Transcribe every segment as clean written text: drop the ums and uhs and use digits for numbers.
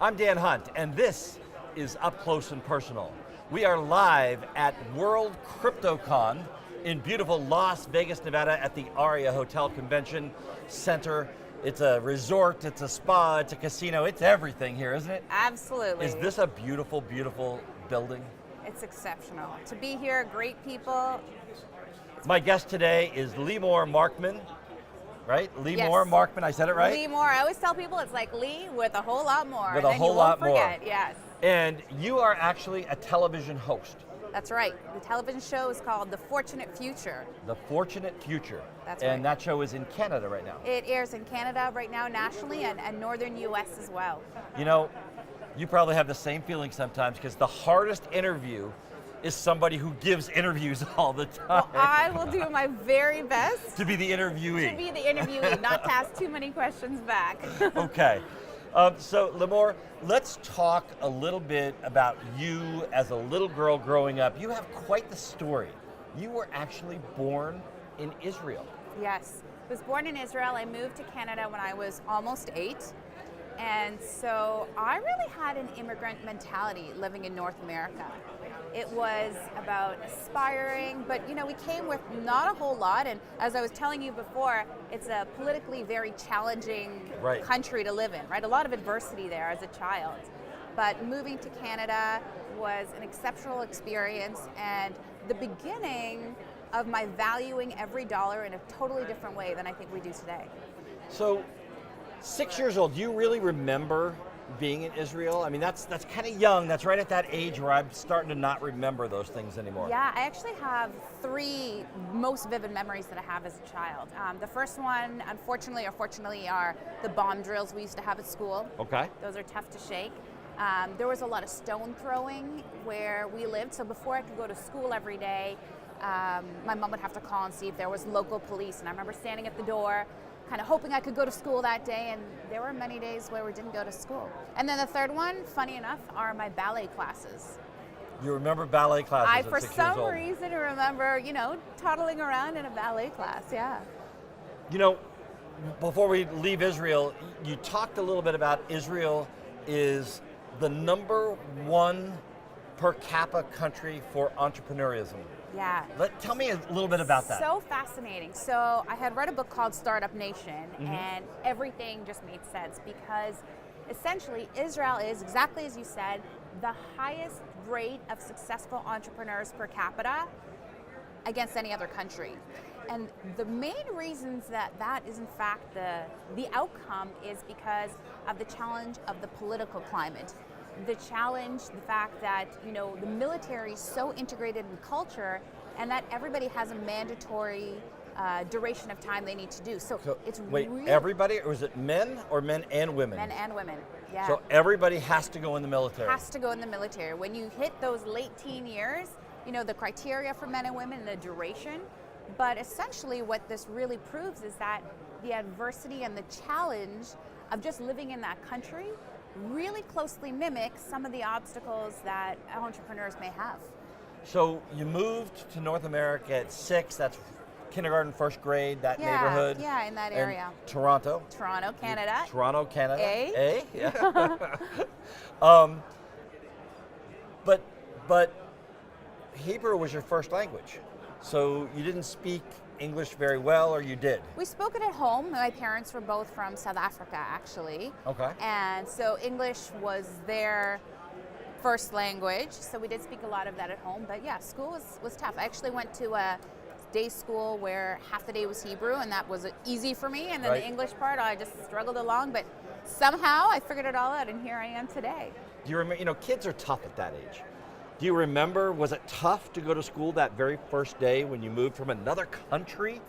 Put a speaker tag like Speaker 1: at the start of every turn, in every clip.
Speaker 1: I'm Dan Hunt, and this is Up Close and Personal. We are live at World CryptoCon in beautiful Las Vegas, Nevada at the Aria Hotel Convention Center. It's a resort, it's a spa, it's a casino, it's everything here, isn't it?
Speaker 2: Absolutely.
Speaker 1: Is this a beautiful, beautiful building?
Speaker 2: It's exceptional. To be here, great people.
Speaker 1: My guest today is Limor Markman, right? Limor
Speaker 2: Yes.
Speaker 1: Markman, I said it right?
Speaker 2: Limor. I always tell people it's like Lee with a whole lot more.
Speaker 1: With
Speaker 2: and
Speaker 1: a
Speaker 2: then
Speaker 1: whole
Speaker 2: you won't
Speaker 1: lot more.
Speaker 2: forget. Yes.
Speaker 1: And you are actually a television host.
Speaker 2: That's right. The television show is called The Fortunate Future.
Speaker 1: The Fortunate Future.
Speaker 2: That's
Speaker 1: And
Speaker 2: right.
Speaker 1: that show is in Canada right now.
Speaker 2: It airs in Canada right now, nationally, and northern U.S. as well.
Speaker 1: You know, you probably have the same feeling sometimes because the hardest interview is somebody who gives interviews all the time.
Speaker 2: Well, I will do my very best
Speaker 1: To be the interviewee.
Speaker 2: to be the interviewee, not to ask too many questions back.
Speaker 1: Okay. So, Limor, let's talk a little bit about you as a little girl growing up. You have quite the story. You were actually born in Israel.
Speaker 2: Yes. I was born in Israel. I moved to Canada when I was almost 8. And so I really had an immigrant mentality living in North America. It was about aspiring, but you know, we came with not a whole lot. And as I was telling you before, it's a politically very challenging
Speaker 1: Right.
Speaker 2: country to live in, right? A lot of adversity there as a child. But moving to Canada was an exceptional experience and the beginning of my valuing every dollar in a totally different way than I think we do today.
Speaker 1: So, 6 years old, do you really remember being in Israel? I mean, that's kind of young. That's right at that age where I'm starting to not remember those things anymore.
Speaker 2: Yeah, I actually have 3 most vivid memories that I have as a child. The first one, unfortunately or fortunately, are the bomb drills we used to have at school.
Speaker 1: Okay.
Speaker 2: Those are tough to shake. There was a lot of stone throwing where we lived, so before I could go to school every day, my mom would have to call and see if there was local police, and I remember standing at the door kind of hoping I could go to school that day, and there were many days where we didn't go to school. And then the third one, funny enough, are my ballet classes.
Speaker 1: You remember ballet classes
Speaker 2: I,
Speaker 1: at
Speaker 2: for
Speaker 1: 6 years
Speaker 2: some
Speaker 1: old?
Speaker 2: reason, remember, you know, toddling around in a ballet class, yeah.
Speaker 1: You know, before we leave Israel, you talked a little bit about Israel is the #1 per capita country for entrepreneurism.
Speaker 2: Yeah.
Speaker 1: Tell me a little bit about that.
Speaker 2: So fascinating. So I had read a book called Startup Nation, and everything just made sense because essentially Israel is, exactly as you said, the highest rate of successful entrepreneurs per capita against any other country. And the main reasons that is in fact the outcome is because of the challenge of the political climate. The challenge, the fact that, you know, the military is so integrated in culture and that everybody has a mandatory duration of time they need to do. So it's
Speaker 1: wait,
Speaker 2: really
Speaker 1: everybody, or is it men or men and women?
Speaker 2: men and women. Yeah.
Speaker 1: So everybody has to go in the military.
Speaker 2: Has to go in the military. When you hit those late teen years, you know, the criteria for men and women, the duration, but essentially what this really proves is that the adversity and the challenge of just living in that country really closely mimics some of the obstacles that entrepreneurs may have.
Speaker 1: So you moved to North America at 6, that's kindergarten, first grade, that neighborhood.
Speaker 2: Yeah, in that
Speaker 1: And
Speaker 2: area.
Speaker 1: Toronto.
Speaker 2: Toronto, Canada.
Speaker 1: Toronto, Canada.
Speaker 2: Eh?
Speaker 1: Yeah. But Hebrew was your first language. So you didn't speak English very well, or you did?
Speaker 2: We spoke it at home. My parents were both from South Africa, actually.
Speaker 1: Okay.
Speaker 2: And so English was their first language. So we did speak a lot of that at home. But yeah, school was tough. I actually went to a day school where half the day was Hebrew, and that was easy for me. And then
Speaker 1: Right.
Speaker 2: the English part, I just struggled along. But somehow I figured it all out, and here I am today.
Speaker 1: Do you remember, you know, kids are tough at that age. Do you remember, was it tough to go to school that very first day when you moved from another country?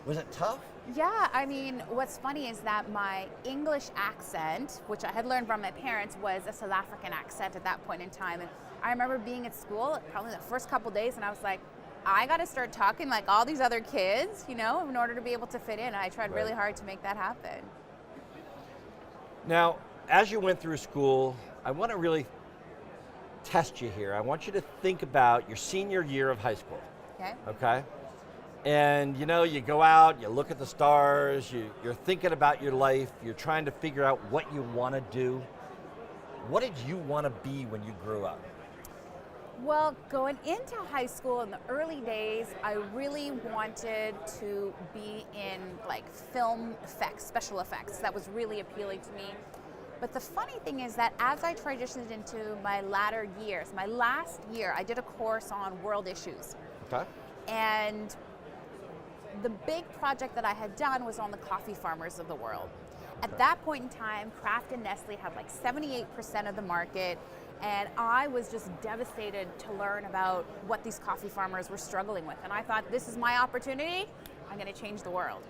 Speaker 1: Was it tough?
Speaker 2: Yeah, I mean, what's funny is that my English accent, which I had learned from my parents, was a South African accent at that point in time. And I remember being at school probably the first couple days, and I was like, I got to start talking like all these other kids, you know, in order to be able to fit in. And I tried really hard to make that happen.
Speaker 1: Now, as you went through school, I want to really test you here. I want you to think about your senior year of high school.
Speaker 2: Okay.
Speaker 1: Okay? And you know, you go out, you look at the stars, you're thinking about your life, you're trying to figure out what you want to do. What did you want to be when you grew up?
Speaker 2: Well, going into high school in the early days, I really wanted to be in like film effects, special effects. That was really appealing to me. But the funny thing is that as I transitioned into my latter years, my last year, I did a course on world issues.
Speaker 1: Okay.
Speaker 2: And the big project that I had done was on the coffee farmers of the world. At that point in time, Kraft and Nestle had like 78% of the market, and I was just devastated to learn about what these coffee farmers were struggling with. And I thought, this is my opportunity, I'm going to change the world.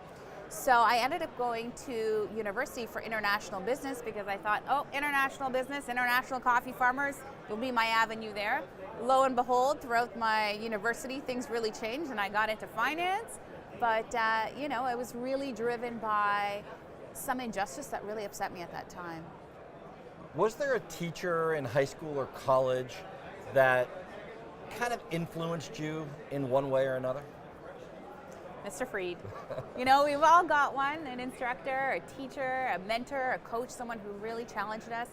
Speaker 2: So I ended up going to university for international business because I thought, oh, international business, international coffee farmers will be my avenue there. Lo and behold, throughout my university, things really changed and I got into finance. But, you know, it was really driven by some injustice that really upset me at that time.
Speaker 1: Was there a teacher in high school or college that kind of influenced you in one way or another?
Speaker 2: Mr. Freed. You know, we've all got one, an instructor, a teacher, a mentor, a coach, someone who really challenged us.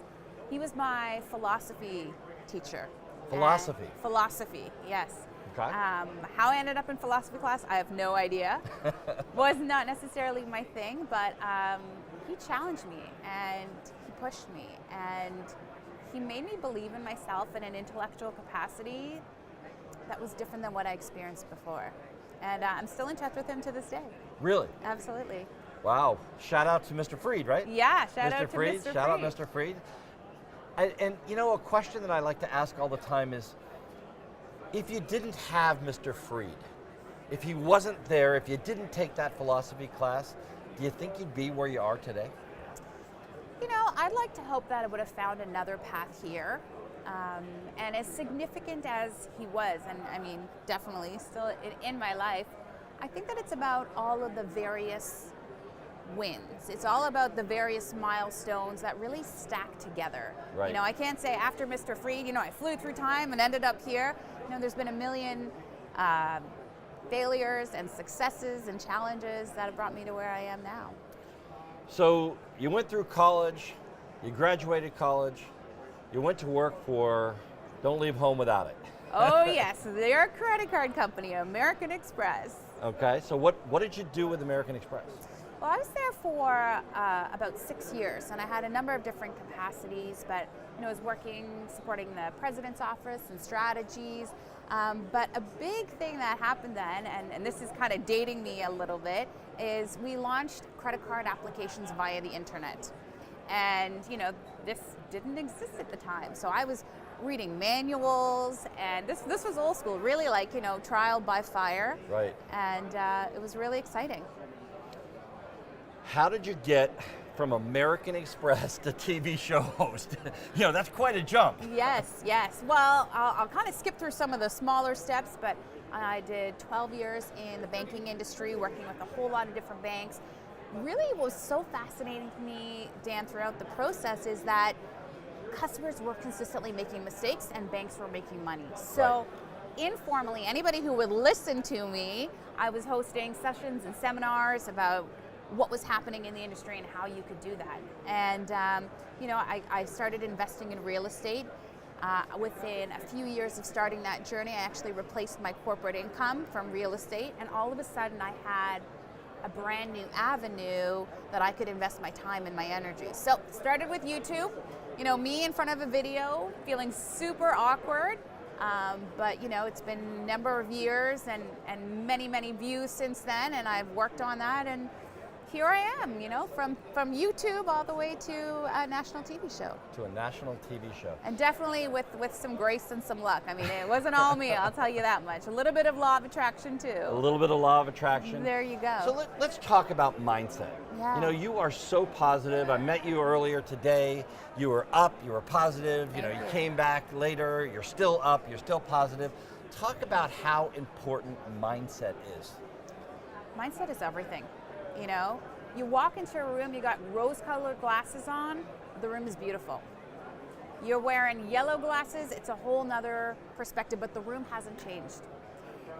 Speaker 2: He was my philosophy teacher.
Speaker 1: Philosophy?
Speaker 2: Philosophy, yes.
Speaker 1: Okay.
Speaker 2: How I ended up in philosophy class, I have no idea. Was not necessarily my thing, but he challenged me and he pushed me and he made me believe in myself in an intellectual capacity that was different than what I experienced before. And I'm still in touch with him to this day.
Speaker 1: Really?
Speaker 2: Absolutely.
Speaker 1: Wow. Shout out to Mr. Freed, right?
Speaker 2: Yeah, shout
Speaker 1: Mr.
Speaker 2: out to
Speaker 1: Freed.
Speaker 2: Mr. Freed.
Speaker 1: Shout out Mr. Freed. And you know, a question that I like to ask all the time is, if you didn't have Mr. Freed, if he wasn't there, if you didn't take that philosophy class, do you think you'd be where you are today?
Speaker 2: You know, I'd like to hope that I would have found another path here. And as significant as he was, and I mean, definitely still in my life, I think that it's about all of the various wins. It's all about the various milestones that really stack together.
Speaker 1: Right.
Speaker 2: You know, I can't say after Mr. Freed, you know, I flew through time and ended up here. You know, there's been a million failures and successes and challenges that have brought me to where I am now.
Speaker 1: So you went through college, you graduated college, you went to work for Don't Leave Home Without It.
Speaker 2: Oh yes, they're a credit card company, American Express.
Speaker 1: Okay, so what did you do with American Express?
Speaker 2: Well, I was there for about 6 years, and I had a number of different capacities, but you know, I was working, supporting the president's office and strategies. But a big thing that happened then, and this is kind of dating me a little bit, is we launched credit card applications via the internet. And you know, this didn't exist at the time. So I was reading manuals, and this was old school, really like, you know, trial by fire.
Speaker 1: Right.
Speaker 2: And it was really exciting.
Speaker 1: How did you get from American Express to TV show host? You know, that's quite a jump.
Speaker 2: Yes, yes. Well, I'll kind of skip through some of the smaller steps, but I did 12 years in the banking industry, working with a whole lot of different banks. Really what was so fascinating to me, Dan, throughout the process is that customers were consistently making mistakes and banks were making money. So informally, anybody who would listen to me, I was hosting sessions and seminars about what was happening in the industry and how you could do that. And you know, I started investing in real estate. Within a few years of starting that journey, I actually replaced my corporate income from real estate, and all of a sudden I had a brand new avenue that I could invest my time and my energy. So started with YouTube, you know, me in front of a video, feeling super awkward, but you know, it's been a number of years and many, many views since then, and I've worked on that, and here I am, you know, from YouTube all the way to a national TV show.
Speaker 1: To a national TV show.
Speaker 2: And definitely with some grace and some luck. I mean, it wasn't all me, I'll tell you that much. A little bit of law of attraction too.
Speaker 1: A little bit of law of attraction.
Speaker 2: There you go.
Speaker 1: So let's talk about mindset.
Speaker 2: Yeah.
Speaker 1: You know, you are so positive. I met you earlier today. You were up, you were positive. You know, you came back later, you're still up, you're still positive. Talk about how important mindset is.
Speaker 2: Mindset is everything. You know, you walk into a room, you got rose-colored glasses on, the room is beautiful. You're wearing yellow glasses, it's a whole nother perspective, but the room hasn't changed.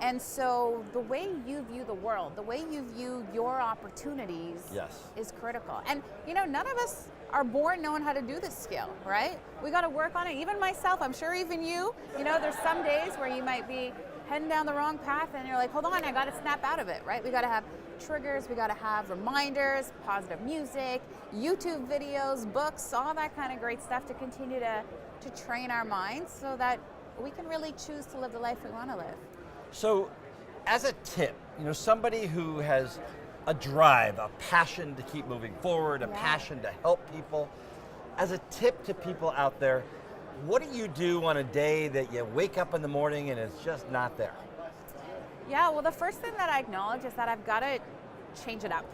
Speaker 2: And so the way you view the world, the way you view your opportunities is critical. And none of us are born knowing how to do this skill, right? We got to work on it. Even myself, I'm sure even you, there's some days where you might be heading down the wrong path and you're like, hold on, I got to snap out of it, right? We got to have triggers, we got to have reminders, positive music, YouTube videos, books, all that kind of great stuff to continue to train our minds so that we can really choose to live the life we want to live.
Speaker 1: So, as a tip, somebody who has a drive, a passion to keep moving forward, a passion to help people, as a tip to people out there, what do you do on a day that you wake up in the morning and it's just not there?
Speaker 2: Yeah, well, the first thing that I acknowledge is that I've got to change it up,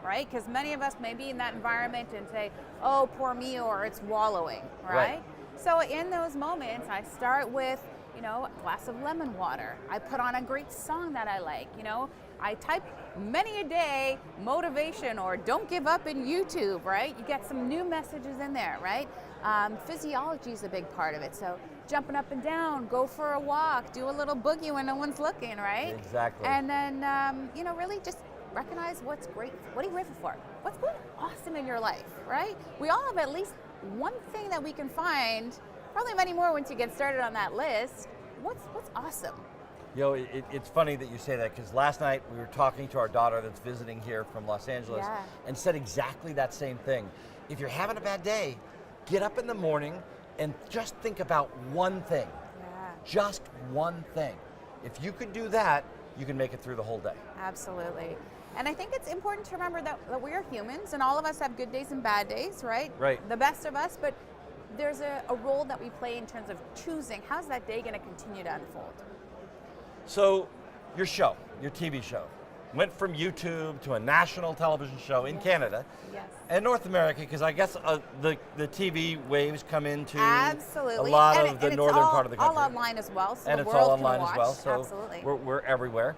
Speaker 2: right? Because many of us may be in that environment and say, oh, poor me, or it's wallowing, right? So in those moments, I start with a glass of lemon water. I put on a great song that I like. I type many a day motivation or don't give up in YouTube, right? You get some new messages in there, right? Physiology is a big part of it. So jumping up and down, go for a walk, do a little boogie when no one's looking, right?
Speaker 1: Exactly.
Speaker 2: And then, really just recognize what's great. What are you grateful for? What's going awesome in your life, right? We all have at least one thing that we can find, probably many more once you get started on that list. What's awesome?
Speaker 1: It's funny that you say that, because last night we were talking to our daughter that's visiting here from Los Angeles and said exactly that same thing. If you're having a bad day, get up in the morning and just think about one thing. Just one thing. If you could do that, you can make it through the whole day.
Speaker 2: Absolutely. And I think it's important to remember that we are humans and all of us have good days and bad days, right?
Speaker 1: Right.
Speaker 2: The best of us, but there's a role that we play in terms of choosing how's that day going to continue to unfold.
Speaker 1: So your show, your TV show, went from YouTube to a national television show in Canada and North America, because I guess the TV waves come into a lot of the northern part of the country.
Speaker 2: All online as well, so
Speaker 1: and
Speaker 2: the
Speaker 1: it's
Speaker 2: world
Speaker 1: all
Speaker 2: can
Speaker 1: online
Speaker 2: watch.
Speaker 1: as well, so
Speaker 2: Absolutely.
Speaker 1: we're everywhere.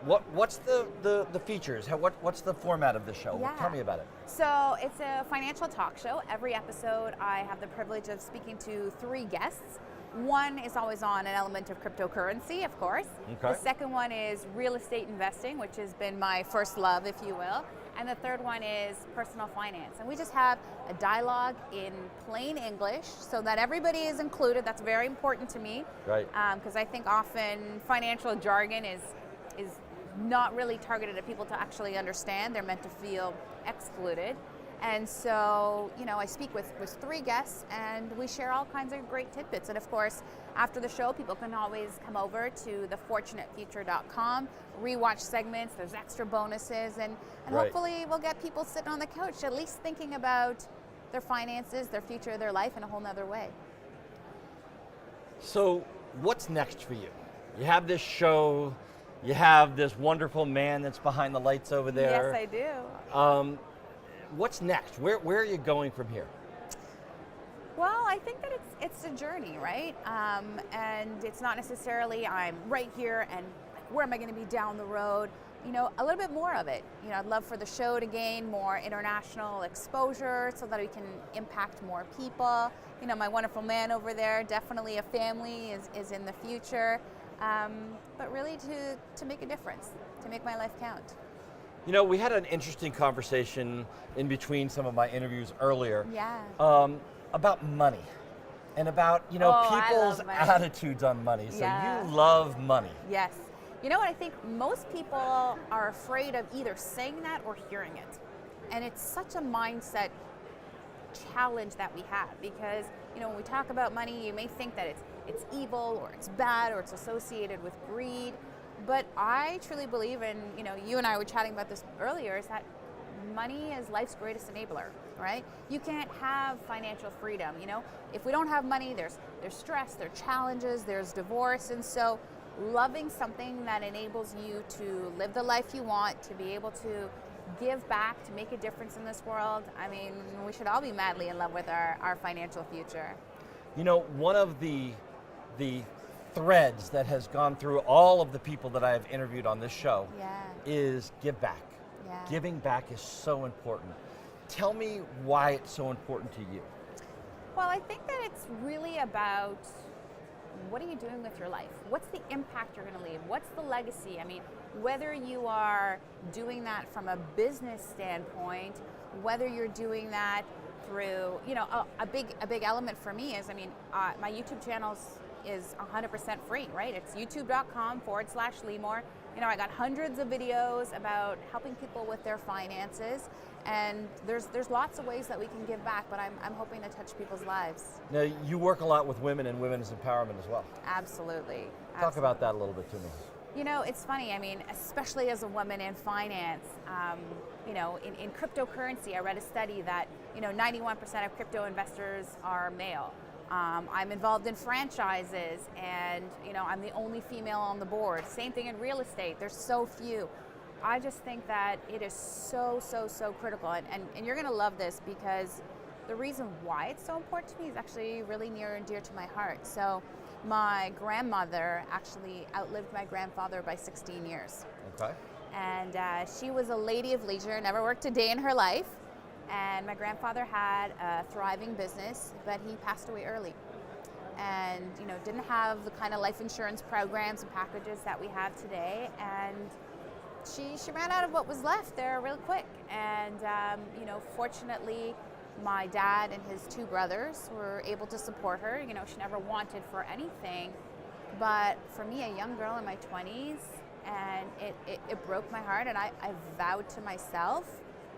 Speaker 1: What's the features? What's the format of the show? Tell me about it.
Speaker 2: So it's a financial talk show. Every episode I have the privilege of speaking to 3 guests. One is always on an element of cryptocurrency, of course.
Speaker 1: Okay.
Speaker 2: The second one is real estate investing, which has been my first love, if you will. And the third one is personal finance. And we just have a dialogue in plain English so that everybody is included. That's very important to me.
Speaker 1: Right.
Speaker 2: Because I think often financial jargon is not really targeted at people to actually understand. They're meant to feel excluded. And so, I speak with 3 guests and we share all kinds of great tidbits. And of course, after the show, people can always come over to thefortunatefuture.com, rewatch segments, there's extra bonuses, and hopefully we'll get people sitting on the couch at least thinking about their finances, their future, their life in a whole nother way.
Speaker 1: So what's next for you? You have this show, you have this wonderful man that's behind the lights over there.
Speaker 2: Yes, I do.
Speaker 1: What's next? Where are you going from here?
Speaker 2: Well, I think that it's a journey, right? And it's not necessarily I'm right here and where am I going to be down the road? A little bit more of it. I'd love for the show to gain more international exposure so that we can impact more people. My wonderful man over there, definitely a family is in the future. But really to make a difference, to make my life count.
Speaker 1: We had an interesting conversation in between some of my interviews earlier about money and about, people's attitudes on money. So you love money.
Speaker 2: Yes. You know what, I think most people are afraid of either saying that or hearing it. And it's such a mindset challenge that we have because, when we talk about money, you may think that it's evil or it's bad or it's associated with greed. But I truly believe in, you and I were chatting about this earlier, is that money is life's greatest enabler, right? You can't have financial freedom, If we don't have money, there's stress, there's challenges, there's divorce. And so loving something that enables you to live the life you want, to be able to give back, to make a difference in this world, we should all be madly in love with our financial future.
Speaker 1: One of the threads that has gone through all of the people that I have interviewed on this show is give back. Giving back is so important. Tell me why it's so important to you.
Speaker 2: Well, I think that it's really about what are you doing with your life? What's the impact you're going to leave? What's the legacy? I mean, whether you are doing that from a business standpoint, whether you're doing that through, you know, a big element for me is, I mean, my YouTube channel is 100% free, right? It's youtube.com/Limor. You know, I got hundreds of videos about helping people with their finances, and there's lots of ways that we can give back, but I'm hoping to touch people's lives.
Speaker 1: Now, you work a lot with women and women's empowerment as well.
Speaker 2: Absolutely.
Speaker 1: Talk about that a little bit to me.
Speaker 2: You know, it's funny, I mean, especially as a woman in finance, you know, in cryptocurrency, I read a study that, you know, 91% of crypto investors are male. I'm involved in franchises, and, you know, I'm the only female on the board. Same thing in real estate, there's so few. I just think that it is so critical, and you're gonna love this, because the reason why it's so important to me is actually really near and dear to my heart. So my grandmother actually outlived my grandfather by 16 years.
Speaker 1: Okay.
Speaker 2: And she was a lady of leisure, never worked a day in her life. And my grandfather had a thriving business, but he passed away early. And, you know, didn't have the kind of life insurance programs and packages that we have today. And she ran out of what was left there real quick. And, you know, fortunately, my dad and his two brothers were able to support her. You know, she never wanted for anything. But for me, a young girl in my 20s, and it broke my heart, and I vowed to myself,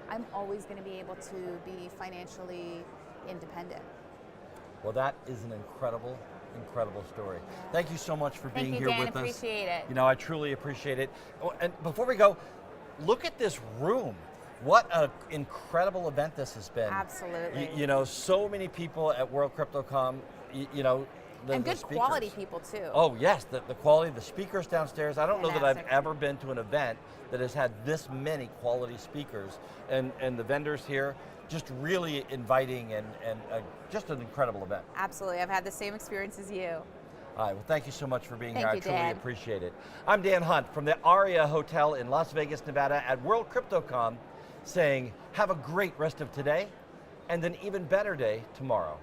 Speaker 2: I'm always going to be able to be financially independent.
Speaker 1: Well, that is an incredible story.
Speaker 2: Yeah.
Speaker 1: Thank you so much for being
Speaker 2: Thank you,
Speaker 1: here
Speaker 2: Dan,
Speaker 1: with us.
Speaker 2: appreciate it.
Speaker 1: You know, I truly appreciate it. Oh, and before we go, look at this room. What an incredible event this has been.
Speaker 2: Absolutely.
Speaker 1: You know, so many people at World CryptoCon, you know,
Speaker 2: and
Speaker 1: the
Speaker 2: good
Speaker 1: speakers.
Speaker 2: quality people too.
Speaker 1: Oh yes, the quality of the speakers downstairs. I don't know that I've
Speaker 2: Fantastic.
Speaker 1: ever been to an event that has had this many quality speakers, and the vendors here, just really inviting, and just an incredible event.
Speaker 2: Absolutely, I've had the same experience as you.
Speaker 1: All right, well, thank you so much for being here.
Speaker 2: Thank you,
Speaker 1: I truly
Speaker 2: Dan.
Speaker 1: appreciate it. I'm Dan Hunt from the Aria Hotel in Las Vegas, Nevada at World CryptoCon, saying have a great rest of today and an even better day tomorrow.